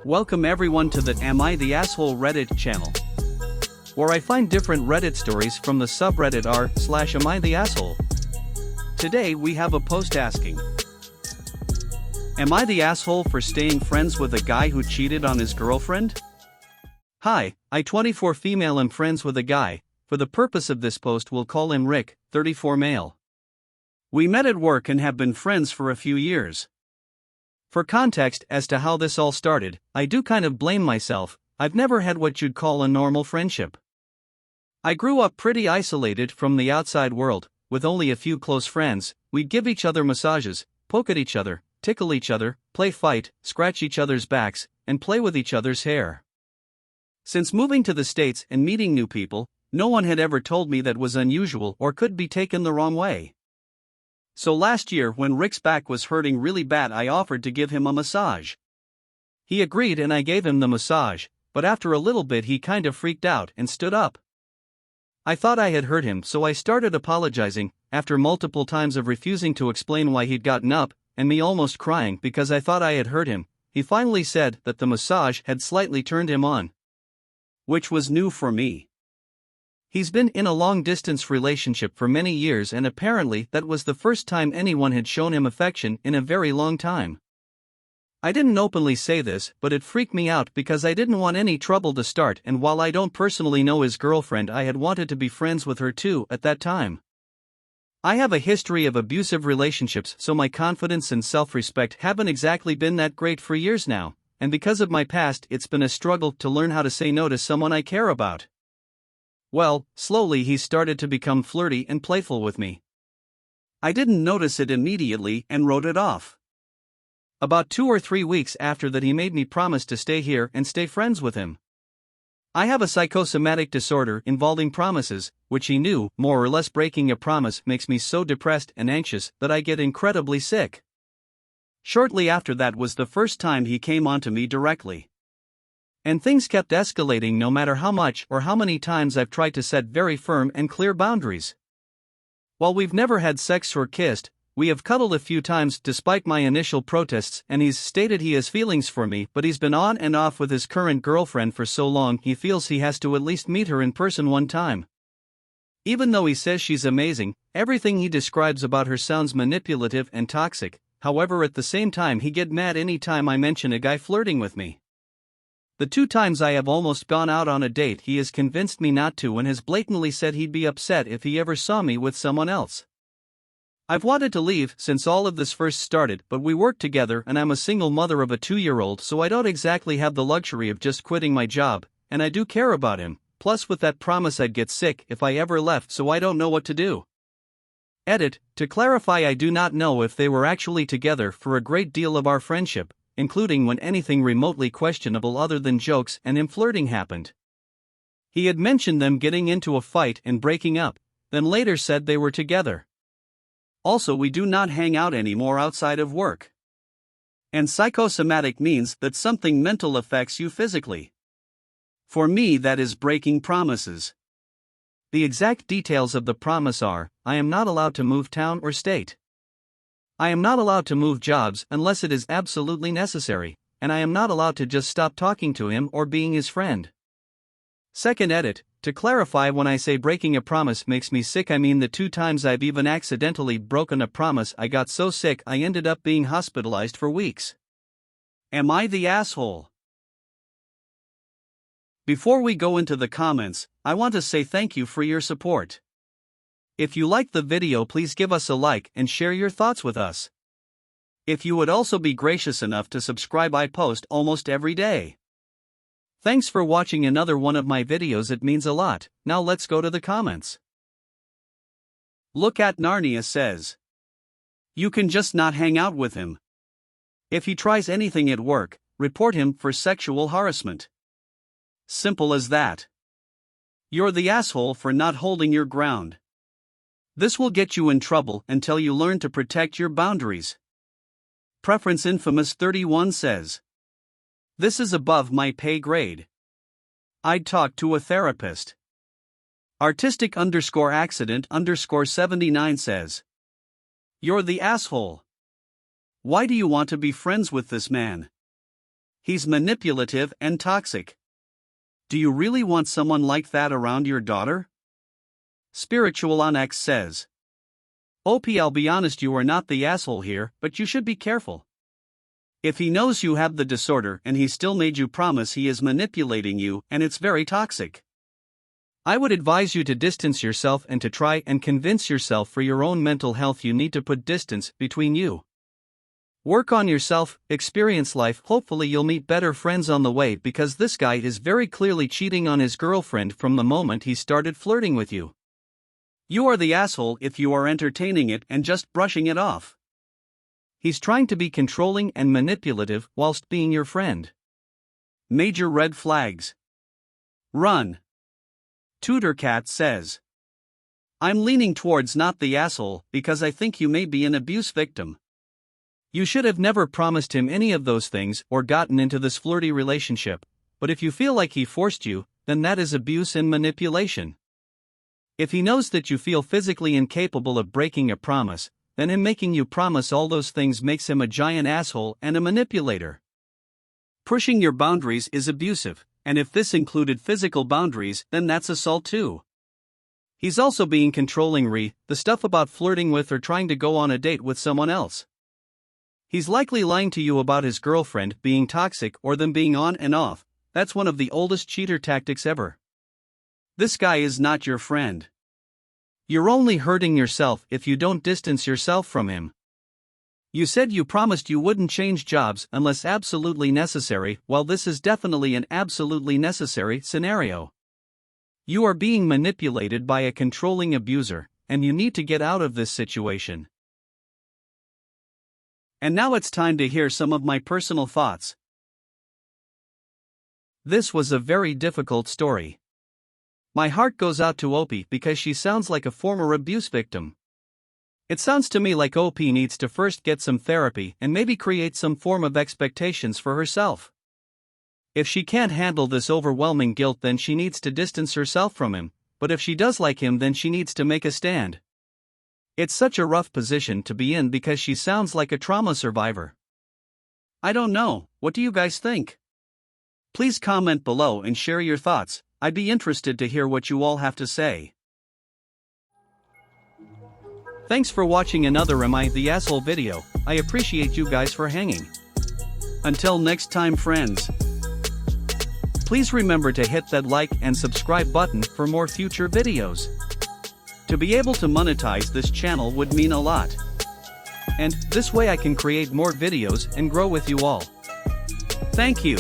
Welcome everyone to the Am I the Asshole Reddit channel, where I find different Reddit stories from the subreddit r/Am I the Asshole. Today we have a post asking, am I the asshole for staying friends with a guy who cheated on his girlfriend? Hi, I 24 female am friends with a guy. For the purpose of this post we'll call him Rick, 34 male. We met at work and have been friends for a few years. For context as to how this all started, I do kind of blame myself. I've never had what you'd call a normal friendship. I grew up pretty isolated from the outside world, with only a few close friends. We'd give each other massages, poke at each other, tickle each other, play fight, scratch each other's backs, and play with each other's hair. Since moving to the States and meeting new people, no one had ever told me that was unusual or could be taken the wrong way. So last year when Rick's back was hurting really bad, I offered to give him a massage. He agreed and I gave him the massage, but after a little bit he kind of freaked out and stood up. I thought I had hurt him, so I started apologizing. After multiple times of refusing to explain why he'd gotten up, and me almost crying because I thought I had hurt him, he finally said that the massage had slightly turned him on, which was new for me. He's been in a long-distance relationship for many years and apparently that was the first time anyone had shown him affection in a very long time. I didn't openly say this, but it freaked me out because I didn't want any trouble to start, and while I don't personally know his girlfriend, I had wanted to be friends with her too at that time. I have a history of abusive relationships, so my confidence and self-respect haven't exactly been that great for years now, and because of my past it's been a struggle to learn how to say no to someone I care about. Well, slowly he started to become flirty and playful with me. I didn't notice it immediately and wrote it off. About 2 or 3 weeks after that he made me promise to stay here and stay friends with him. I have a psychosomatic disorder involving promises, which he knew. More or less breaking a promise makes me so depressed and anxious that I get incredibly sick. Shortly after that was the first time he came onto me directly. And things kept escalating no matter how much or how many times I've tried to set very firm and clear boundaries. While we've never had sex or kissed, we have cuddled a few times despite my initial protests, and he's stated he has feelings for me, but he's been on and off with his current girlfriend for so long he feels he has to at least meet her in person one time. Even though he says she's amazing, everything he describes about her sounds manipulative and toxic. However, at the same time he get mad any time I mention a guy flirting with me. The 2 times I have almost gone out on a date he has convinced me not to and has blatantly said he'd be upset if he ever saw me with someone else. I've wanted to leave since all of this first started, but we work together and I'm a single mother of a 2-year-old, so I don't exactly have the luxury of just quitting my job, and I do care about him. Plus with that promise I'd get sick if I ever left, so I don't know what to do. Edit, to clarify, I do not know if they were actually together for a great deal of our friendship, including when anything remotely questionable other than jokes and him flirting happened. He had mentioned them getting into a fight and breaking up, then later said they were together. Also, we do not hang out anymore outside of work. And psychosomatic means that something mental affects you physically. For me, that is breaking promises. The exact details of the promise are, I am not allowed to move town or state. I am not allowed to move jobs unless it is absolutely necessary, and I am not allowed to just stop talking to him or being his friend. Second edit, to clarify, when I say breaking a promise makes me sick, I mean the 2 times I've even accidentally broken a promise. I got so sick I ended up being hospitalized for weeks. Am I the asshole? Before we go into the comments, I want to say thank you for your support. If you liked the video, please give us a like and share your thoughts with us. If you would also be gracious enough to subscribe, I post almost every day. Thanks for watching another one of my videos, it means a lot. Now let's go to the comments. Look at Narnia says, you can just not hang out with him. If he tries anything at work, report him for sexual harassment. Simple as that. You're the asshole for not holding your ground. This will get you in trouble until you learn to protect your boundaries. Preference Infamous 31 says, this is above my pay grade. I'd talk to a therapist. Artistic_accident_79 says, you're the asshole. Why do you want to be friends with this man? He's manipulative and toxic. Do you really want someone like that around your daughter? Spiritual on X says. OP, I'll be honest, you are not the asshole here, but you should be careful. If he knows you have the disorder and he still made you promise, he is manipulating you, and it's very toxic. I would advise you to distance yourself and to try and convince yourself for your own mental health you need to put distance between you. Work on yourself, experience life, hopefully you'll meet better friends on the way, because this guy is very clearly cheating on his girlfriend from the moment he started flirting with you. You are the asshole if you are entertaining it and just brushing it off. He's trying to be controlling and manipulative whilst being your friend. Major red flags. Run. Tutor Cat says. I'm leaning towards not the asshole because I think you may be an abuse victim. You should have never promised him any of those things or gotten into this flirty relationship, but if you feel like he forced you, then that is abuse and manipulation. If he knows that you feel physically incapable of breaking a promise, then him making you promise all those things makes him a giant asshole and a manipulator. Pushing your boundaries is abusive, and if this included physical boundaries, then that's assault too. He's also being controlling the stuff about flirting with or trying to go on a date with someone else. He's likely lying to you about his girlfriend being toxic or them being on and off. That's one of the oldest cheater tactics ever. This guy is not your friend. You're only hurting yourself if you don't distance yourself from him. You said you promised you wouldn't change jobs unless absolutely necessary. Well, this is definitely an absolutely necessary scenario. You are being manipulated by a controlling abuser, and you need to get out of this situation. And now it's time to hear some of my personal thoughts. This was a very difficult story. My heart goes out to OP because she sounds like a former abuse victim. It sounds to me like OP needs to first get some therapy and maybe create some form of expectations for herself. If she can't handle this overwhelming guilt, then she needs to distance herself from him, but if she does like him, then she needs to make a stand. It's such a rough position to be in because she sounds like a trauma survivor. I don't know, what do you guys think? Please comment below and share your thoughts. I'd be interested to hear what you all have to say. Thanks for watching another Am I the Asshole video. I appreciate you guys for hanging. Until next time, friends. Please remember to hit that like and subscribe button for more future videos. To be able to monetize this channel would mean a lot. And this way I can create more videos and grow with you all. Thank you.